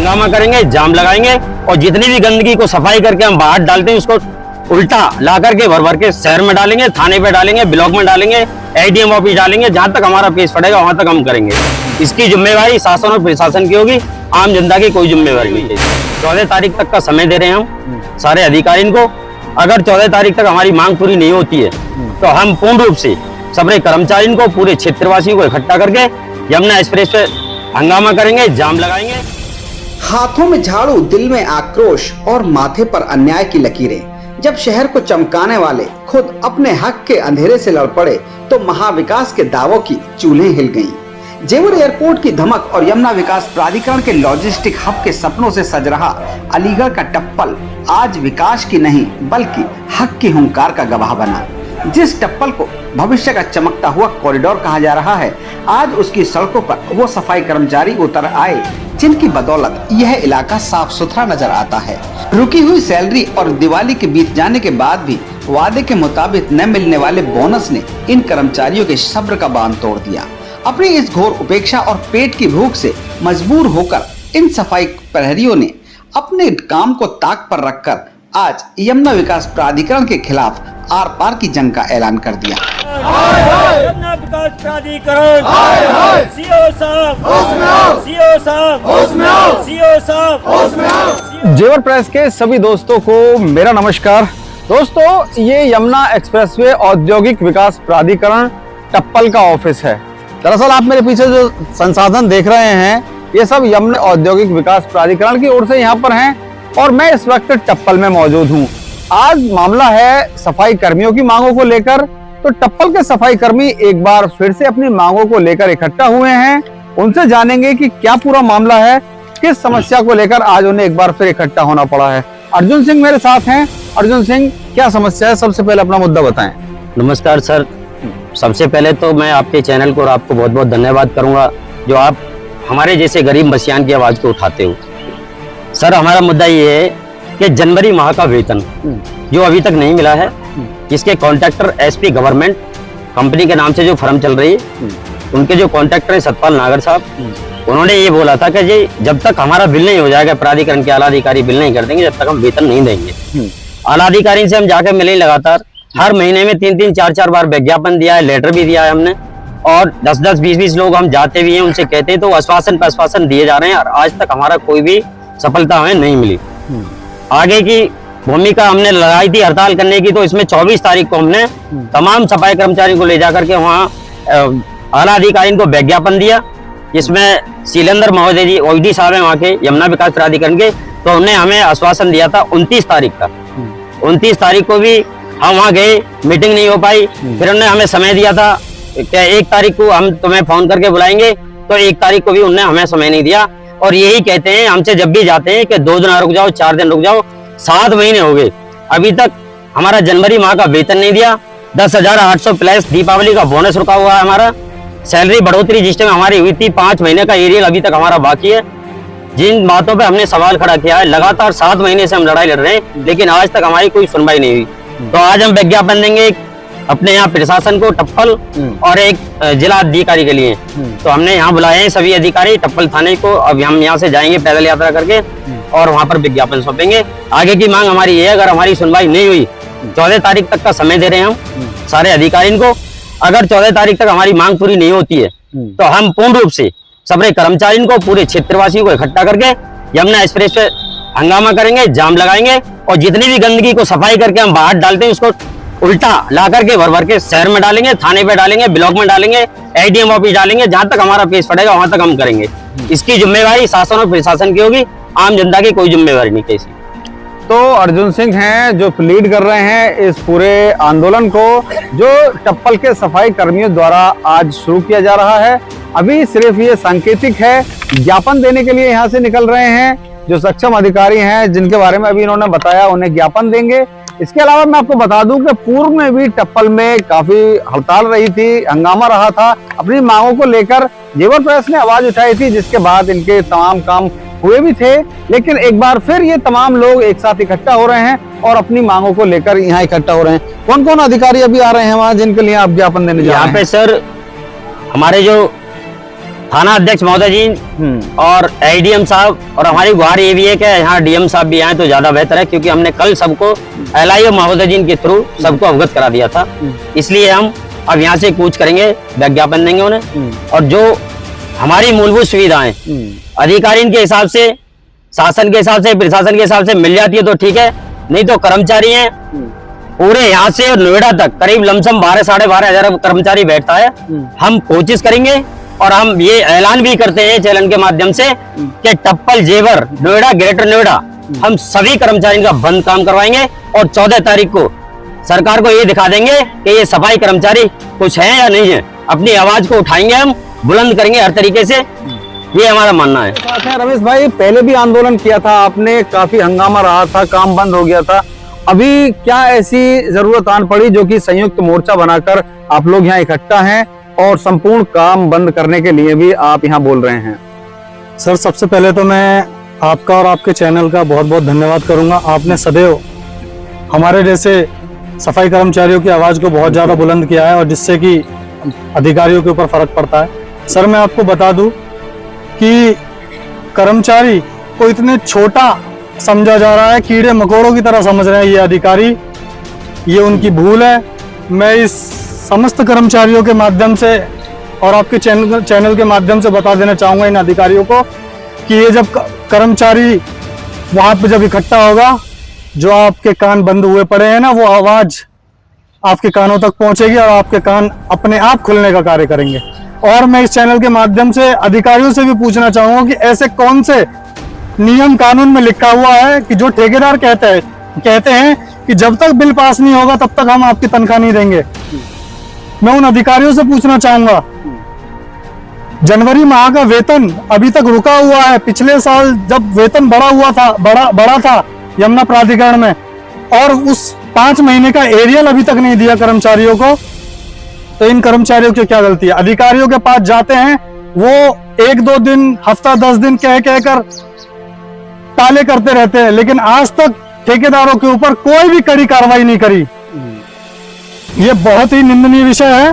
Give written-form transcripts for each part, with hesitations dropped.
हंगामा करेंगे, जाम लगाएंगे और जितनी भी गंदगी को सफाई करके हम बाहर डालते हैं उसको उल्टा ला करके भर भर के शहर में डालेंगे, थाने पे डालेंगे, ब्लॉक में डालेंगे, एडीएम ऑफिस डालेंगे, जहां तक हमारा पेश पड़ेगा वहां तक हम करेंगे। इसकी जिम्मेवारी शासन और प्रशासन की होगी, आम जनता की कोई जिम्मेवारी नहीं है। 14 तारीख तक का समय दे रहे हैं हम सारे अधिकारियों को। अगर 14 तारीख तक हमारी मांग पूरी नहीं होती है तो हम पूर्ण रूप से सभी कर्मचारियों को, पूरे क्षेत्रवासियों को इकट्ठा करके यमुना एक्सप्रेस पे हंगामा करेंगे, जाम लगाएंगे। हाथों में झाड़ू, दिल में आक्रोश और माथे पर अन्याय की लकीरें। जब शहर को चमकाने वाले खुद अपने हक के अंधेरे से लड़ पड़े तो महाविकास के दावों की चूल्हें हिल गईं। जेवर एयरपोर्ट की धमक और यमुना विकास प्राधिकरण के लॉजिस्टिक हब के सपनों से सज रहा अलीगढ़ का टप्पल आज विकास की नहीं बल्कि हक की हुंकार का गवाह बना। जिस टप्पल को भविष्य का चमकता हुआ कॉरिडोर कहा जा रहा है, आज उसकी सड़कों पर वो सफाई कर्मचारी उतर आए जिनकी बदौलत यह इलाका साफ सुथरा नजर आता है। रुकी हुई सैलरी और दिवाली के बीत जाने के बाद भी वादे के मुताबिक न मिलने वाले बोनस ने इन कर्मचारियों के सब्र का बांध तोड़ दिया। अपनी इस घोर उपेक्षा और पेट की भूख से मजबूर होकर इन सफाई प्रहरियों ने अपने काम को ताक पर रखकर आज यमुना विकास प्राधिकरण के खिलाफ आर पार की जंग का ऐलान कर दिया। यमुना विकास प्राधिकरण, सीओ साहब, सीओ साहब, सीओ साहब। जेवर प्रेस के सभी दोस्तों को मेरा नमस्कार। दोस्तों, ये यमुना एक्सप्रेसवे औद्योगिक विकास प्राधिकरण टप्पल का ऑफिस है। दरअसल आप मेरे पीछे जो संसाधन देख रहे हैं ये सब यमुना औद्योगिक विकास प्राधिकरण की ओर से यहाँ पर हैं और मैं इस वक्त टप्पल में मौजूद हूँ। आज मामला है सफाई कर्मियों की मांगों को लेकर। तो टप्पल के सफाई कर्मी एक बार फिर से अपनी मांगों को लेकर इकट्ठा हुए हैं। उनसे जानेंगे कि क्या पूरा मामला है, किस समस्या को लेकर आज उन्हें एक बार फिर इकट्ठा होना पड़ा है। अर्जुन सिंह मेरे साथ हैं। अर्जुन सिंह, क्या समस्या है? सबसे पहले अपना मुद्दा बताएं। नमस्कार सर, सबसे पहले तो मैं आपके चैनल को और आपको बहुत बहुत धन्यवाद करूंगा जो आप हमारे जैसे गरीब मसीहान की आवाज को उठाते हो। सर, हमारा मुद्दा ये है कि जनवरी माह का वेतन जो अभी तक नहीं मिला है, जिसके कॉन्ट्रैक्टर एसपी गवर्नमेंट कंपनी के नाम से जो फर्म चल रही है, उनके जो कॉन्ट्रैक्टर है सतपाल नागर साहब, उन्होंने ये बोला था कि जी जब तक हमारा बिल नहीं हो जाएगा, प्राधिकरण के आला अधिकारी बिल नहीं कर देंगे, जब तक हम वेतन नहीं देंगे। आला अधिकारी से हम जाकर मिले लगातार, हर महीने में 3-3, 4-4 बार विज्ञापन दिया है, लेटर भी दिया है हमने, और 10-10, 20-20 लोग हम जाते भी हैं, उनसे कहते हैं तो आश्वासन पर आश्वासन दिए जा रहे हैं और आज तक हमारा कोई भी सफलता हमें नहीं मिली। आगे की भूमिका हमने लगाई थी हड़ताल करने की, तो इसमें 24 तारीख को हमने तमाम सफाई कर्मचारियों को ले जाकर के वहाँ आला अधिकारी को विज्ञापन दिया, जिसमें शीलेंद्र महोदय जी ओईडी साहब है वहाँ के यमुना विकास प्राधिकरण के, तो उन्होंने हमें आश्वासन दिया था 29 तारीख का। 29 तारीख को भी हम वहाँ गए, मीटिंग नहीं हो पाई। फिर उन्होंने हमें समय दिया था कि 1 तारीख को हम तुम्हें फोन करके बुलाएंगे, तो 1 तारीख को भी उन्होंने हमें समय नहीं दिया। और यही कहते हैं हमसे जब भी जाते हैं कि 2 दिन रुक जाओ, 4 दिन रुक जाओ। 7 महीने हो गए, अभी तक हमारा जनवरी माह का वेतन नहीं दिया। 10,800 प्लस दीपावली का बोनस रुका हुआ है हमारा। सैलरी बढ़ोतरी जिस टाइम हमारी हुई थी 5 महीने का एरियल अभी तक हमारा बाकी है। जिन बातों पे हमने सवाल खड़ा किया है, लगातार 7 महीने से हम लड़ाई लड़ रहे हैं, लेकिन आज तक हमारी कोई सुनवाई नहीं हुई। तो आज हम विज्ञापन देंगे अपने यहाँ प्रशासन को, टप्पल और एक जिला अधिकारी के लिए। तो हमने यहाँ बुलाए हैं सभी अधिकारी टप्पल थाने को। अब हम यहाँ से जाएंगे पैदल यात्रा करके और वहाँ पर विज्ञापन सौंपेंगे। आगे की मांग हमारी ये है, अगर हमारी सुनवाई नहीं हुई, 14 तारीख तक का समय दे रहे हैं हम सारे अधिकारियों को। अगर 14 तारीख तक हमारी मांग पूरी नहीं होती है तो हम पूर्ण रूप से सभी कर्मचारियों को, पूरे क्षेत्रवासियों को इकट्ठा करके यमुना एक्सप्रेस पे हंगामा करेंगे, जाम लगाएंगे और जितनी भी गंदगी को सफाई करके हम बाहर डालते हैं उसको उल्टा ला करके भर भर के शहर में डालेंगे, थाने पे डालेंगे, ब्लॉक में डालेंगे, एडीएम ऑफिस डालेंगे, जहां तक हमारा पेश पड़ेगा वहां तक हम करेंगे। इसकी जिम्मेवारी शासन और प्रशासन की होगी, आम जनता की कोई जिम्मेवारी नहीं कैसी। तो अर्जुन सिंह हैं जो लीड कर रहे हैं इस पूरे आंदोलन को, जो टप्पल के सफाई कर्मियों द्वारा आज शुरू किया जा रहा है। अभी सिर्फ ये सांकेतिक है, ज्ञापन देने के लिए यहाँ से निकल रहे हैं। जो सक्षम अधिकारी हैं जिनके बारे में अभी इन्होंने बताया, उन्हें ज्ञापन देंगे। इसके अलावा मैं आपको बता दूं कि पूर्व में भी टप्पल में काफी हड़ताल रही थी, हंगामा रहा था। अपनी मांगों को लेकर जेवर प्रेस ने आवाज उठाई थी, जिसके बाद इनके तमाम काम हुए भी थे। लेकिन एक बार फिर ये तमाम लोग एक साथ इकट्ठा हो रहे हैं और अपनी मांगों को लेकर यहाँ इकट्ठा हो रहे हैं। कौन कौन अधिकारी अभी आ रहे हैं वहाँ जिनके लिए आप ज्ञापन देने जा रहे हैं? यहाँ पे सर हमारे जो थाना अध्यक्ष महोदय जी और एडीएम साहब और हमारी गुहार ये भी है कि यहाँ डीएम साहब भी आए तो ज्यादा बेहतर है, क्योंकि हमने कल सबको एलआईओ महोदय जी के थ्रू सबको अवगत करा दिया था। इसलिए हम अब यहाँ से कूच करेंगे, विज्ञापन देंगे उन्हें, और जो हमारी मूलभूत सुविधाएं अधिकारी के हिसाब से, शासन के हिसाब से, प्रशासन के हिसाब से मिल जाती है तो ठीक है, नहीं तो कर्मचारी हैं पूरे यहाँ से नोएडा तक करीब लमसम 12-12.5 हजार कर्मचारी बैठता है। हम कोशिश करेंगे और हम ये ऐलान भी करते हैं चैनल के माध्यम से कि टप्पल जेवर नोएडा, ग्रेटर नोएडा, हम सभी कर्मचारियों का बंद काम करवाएंगे और 14 तारीख को सरकार को ये दिखा देंगे कि ये सफाई कर्मचारी कुछ है या नहीं है। अपनी आवाज को उठाएंगे, हम बुलंद करेंगे हर तरीके से, ये हमारा मानना है। साथ है रमेश भाई, पहले भी आंदोलन किया था आपने, काफी हंगामा रहा था, काम बंद हो गया था। अभी क्या ऐसी जरूरत आन पड़ी जो कि संयुक्त मोर्चा बनाकर आप लोग यहाँ इकट्ठा हैं और संपूर्ण काम बंद करने के लिए भी आप यहाँ बोल रहे हैं? सर, सबसे पहले तो मैं आपका और आपके चैनल का बहुत बहुत धन्यवाद करूंगा। आपने सदैव हमारे जैसे सफाई कर्मचारियों की आवाज़ को बहुत ज़्यादा बुलंद किया है और जिससे कि अधिकारियों के ऊपर फर्क पड़ता है। सर, मैं आपको बता दूं कि कर्मचारी को इतने छोटा समझा जा रहा है, कीड़े मकोड़ों की तरह समझ रहे हैं ये अधिकारी, ये उनकी भूल है। मैं इस समस्त कर्मचारियों के माध्यम से और आपके चैनल के माध्यम से बता देना चाहूँगा इन अधिकारियों को कि ये जब कर्मचारी वहाँ पे जब इकट्ठा होगा, जो आपके कान बंद हुए पड़े हैं ना, वो आवाज़ आपके कानों तक पहुँचेगी और आपके कान अपने आप खुलने का कार्य करेंगे। और मैं इस चैनल के माध्यम से अधिकारियों से भी पूछना चाहूँगा कि ऐसे कौन से नियम कानून में लिखा हुआ है कि जो ठेकेदार कहते हैं कि जब तक बिल पास नहीं होगा तब तक हम आपकी तनख्वाह नहीं देंगे। मैं उन अधिकारियों से पूछना चाहूंगा, जनवरी माह का वेतन अभी तक रुका हुआ है। पिछले साल जब वेतन बढ़ा था यमुना प्राधिकरण में, और उस 5 महीने का एरियल अभी तक नहीं दिया कर्मचारियों को, तो इन कर्मचारियों की क्या गलती है? अधिकारियों के पास जाते हैं, वो 1-2 दिन, हफ्ता 10 दिन कहकर टाले करते रहते हैं, लेकिन आज तक ठेकेदारों के ऊपर कोई भी कड़ी कार्रवाई नहीं करी। ये बहुत ही निंदनीय विषय है।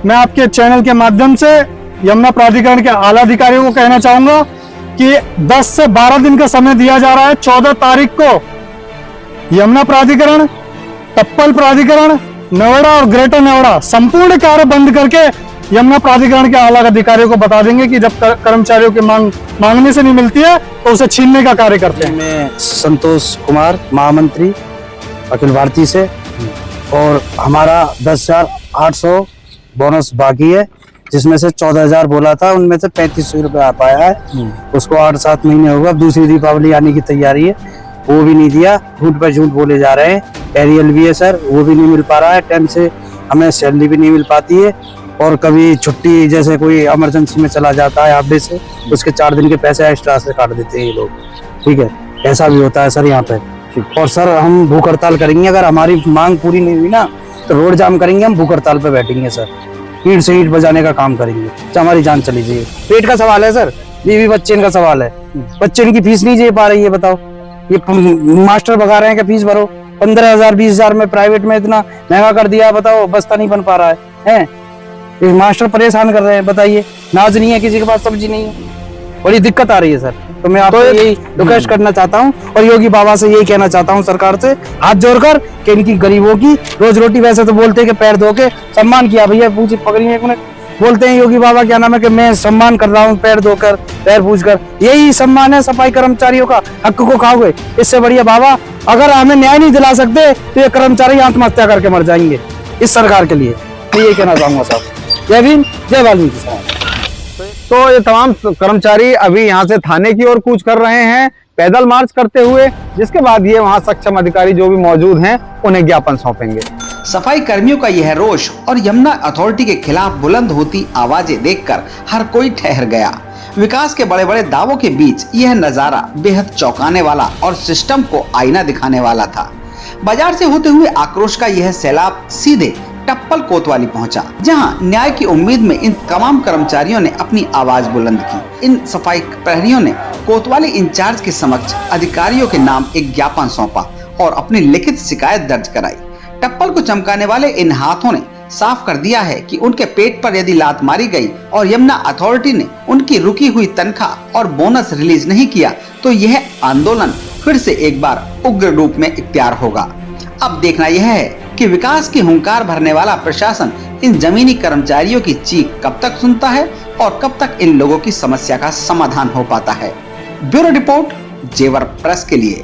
मैं आपके चैनल के माध्यम से यमुना प्राधिकरण के आला अधिकारियों को कहना चाहूंगा कि 10 से 12 दिन का समय दिया जा रहा है। 14 तारीख को यमुना प्राधिकरण, टप्पल प्राधिकरण, नोएडा और ग्रेटर नोएडा संपूर्ण कार्य बंद करके यमुना प्राधिकरण के आला अधिकारियों को बता देंगे कि जब कर्मचारियों की मांगने से नहीं मिलती है तो उसे छीनने का कार्य करते हैं। मैं संतोष कुमार, महामंत्री अखिल भारतीय से, और हमारा 10,800 बोनस बाकी है, जिसमें से 14,000 बोला था, उनमें से 3500 रुपये आ पाया है। उसको 8-7 महीने होगा, दूसरी दीपावली आने की तैयारी है, वो भी नहीं दिया। झूठ पर झूठ बोले जा रहे हैं। एरियल भी है सर, वो भी नहीं मिल पा रहा है टाइम से, हमें सैलरी भी नहीं मिल पाती है, और कभी छुट्टी जैसे कोई इमरजेंसी में चला जाता है हाफ डे से, उसके 4 दिन के पैसे एक्स्ट्रा से काट देते हैं ये लोग। ठीक है, ऐसा भी होता है सर यहाँ पे। और सर, हम भूख हड़ताल करेंगे, अगर हमारी मांग पूरी नहीं हुई ना तो रोड जाम करेंगे, हम भूख हड़ताल पे बैठेंगे सर, ईंट से ईंट बजाने का काम करेंगे, तो हमारी जान चली जाए। पेट का सवाल है सर, बीवी बच्चे का सवाल है, बच्चे इनकी फीस नहीं दे पा रही है, बताओ। ये मास्टर भगा रहे हैं कि फीस भरो, 15,000 20,000 में प्राइवेट में इतना महंगा कर दिया, बताओ, बस्ता नहीं बन पा रहा है। ये मास्टर परेशान कर रहे हैं, बताइए, नाज नहीं है किसी के पास, सब्जी नहीं है, बड़ी दिक्कत आ रही है सर। तो मैं आपको यही रिक्वेस्ट करना चाहता हूँ और योगी बाबा से यही कहना चाहता हूँ, सरकार से हाथ जोड़कर, कि इनकी गरीबों की रोज रोटी, वैसे तो बोलते हैं कि पैर धो के सम्मान किया, भैया पूछी पकड़ी एक मिनट, बोलते हैं योगी बाबा क्या नाम है कि मैं सम्मान कर रहा हूँ पैर धोकर, पैर पूछकर, यही सम्मान है सफाई कर्मचारियों का। हक को खाओगे, इससे बढ़िया बाबा अगर हमें न्याय नहीं दिला सकते तो ये कर्मचारी आत्महत्या करके मर जाएंगे। इस सरकार के लिए मैं यही कहना चाहूंगा साहब। जय भीम, जय वाल्मीकि समाज। तो ये तमाम कर्मचारी अभी यहाँ से थाने की ओर कूच कर रहे हैं, पैदल मार्च करते हुए, जिसके बाद ये वहाँ सक्षम अधिकारी जो भी मौजूद हैं उन्हें ज्ञापन सौंपेंगे। सफाई कर्मियों का यह रोष और यमुना अथॉरिटी के खिलाफ बुलंद होती आवाजें देखकर हर कोई ठहर गया। विकास के बड़े बड़े दावों के बीच यह नजारा बेहद चौंकाने वाला और सिस्टम को आईना दिखाने वाला था। बाजार से होते हुए आक्रोश का यह सैलाब सीधे टप्पल कोतवाली पहुंचा, जहां न्याय की उम्मीद में इन तमाम कर्मचारियों ने अपनी आवाज बुलंद की। इन सफाई प्रहरियों ने कोतवाली इंचार्ज के समक्ष अधिकारियों के नाम एक ज्ञापन सौंपा और अपनी लिखित शिकायत दर्ज कराई। टप्पल को चमकाने वाले इन हाथों ने साफ कर दिया है कि उनके पेट पर यदि लात मारी गई और यमुना अथॉरिटी ने उनकी रुकी हुई तनख्वाह और बोनस रिलीज नहीं किया तो यह आंदोलन फिर से एक बार उग्र रूप में इख्तियार होगा। अब देखना यह है कि विकास की हुंकार भरने वाला प्रशासन इन जमीनी कर्मचारियों की चीख कब तक सुनता है और कब तक इन लोगों की समस्या का समाधान हो पाता है। ब्यूरो रिपोर्ट, जेवर प्रेस के लिए।